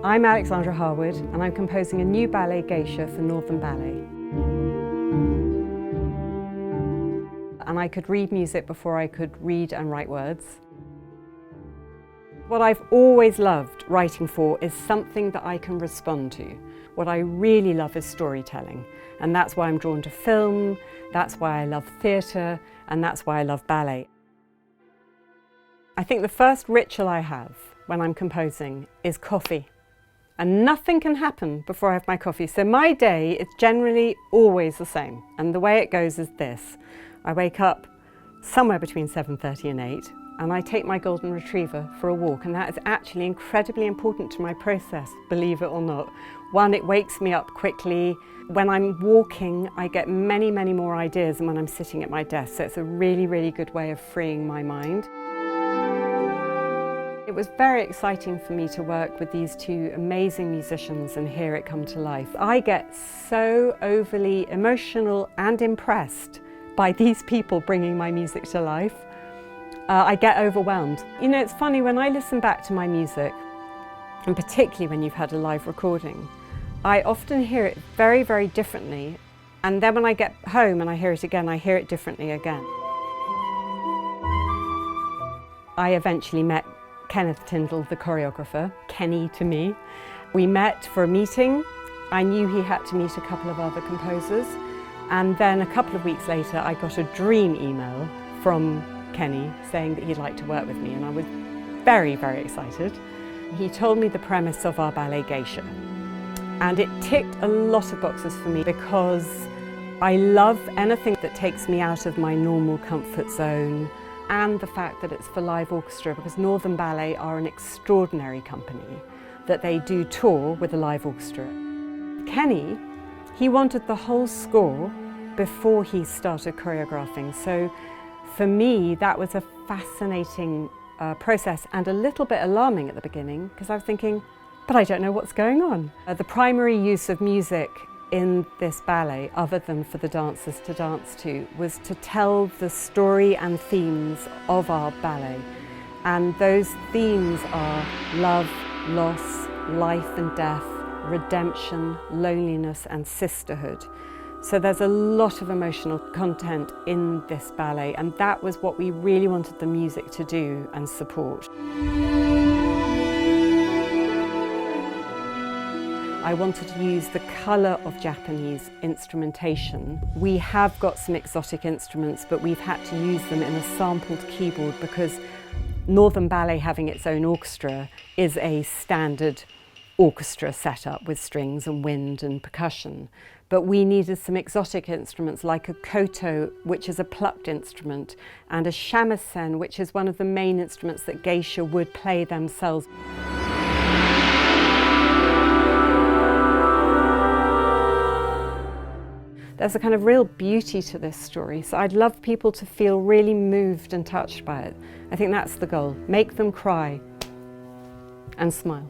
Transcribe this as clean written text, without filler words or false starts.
I'm Alexandra Harwood and I'm composing a new ballet, Geisha, for Northern Ballet. And I could read music before I could read and write words. What I've always loved writing for is something that I can respond to. What I really love is storytelling, and that's why I'm drawn to film, that's why I love theatre, and that's why I love ballet. I think the first ritual I have when I'm composing is coffee. And nothing can happen before I have my coffee. So my day is generally always the same. And the way it goes is this. I wake up somewhere between 7:30 and 8, and I take my golden retriever for a walk. And that is actually incredibly important to my process, believe it or not. One, it wakes me up quickly. When I'm walking, I get many, many more ideas than when I'm sitting at my desk. So it's a really, really good way of freeing my mind. It was very exciting for me to work with these two amazing musicians and hear it come to life. I get so overly emotional and impressed by these people bringing my music to life. I get overwhelmed. You know, it's funny, when I listen back to my music, and particularly when you've had a live recording, I often hear it very, very differently. And then when I get home and I hear it again, I hear it differently again. I eventually met Kenneth Tyndall, the choreographer, Kenny to me. We met for a meeting. I knew he had to meet a couple of other composers. And then a couple of weeks later, I got a dream email from Kenny saying that he'd like to work with me, and I was very, very excited. He told me the premise of our ballet Geisha, and it ticked a lot of boxes for me because I love anything that takes me out of my normal comfort zone, and the fact that it's for live orchestra, because Northern Ballet are an extraordinary company, that they do tour with a live orchestra. Kenny, he wanted the whole score before he started choreographing. So for me, that was a fascinating process and a little bit alarming at the beginning, because I was thinking, but I don't know what's going on. The primary use of music in this ballet, other than for the dancers to dance to, was to tell the story and themes of our ballet. And those themes are love, loss, life and death, redemption, loneliness and sisterhood. So there's a lot of emotional content in this ballet, and that was what we really wanted the music to do and support. I wanted to use the colour of Japanese instrumentation. We have got some exotic instruments, but we've had to use them in a sampled keyboard because Northern Ballet, having its own orchestra, is a standard orchestra setup with strings and wind and percussion. But we needed some exotic instruments like a koto, which is a plucked instrument, and a shamisen, which is one of the main instruments that Geisha would play themselves. There's a kind of real beauty to this story, so I'd love people to feel really moved and touched by it. I think that's the goal. Make them cry and smile.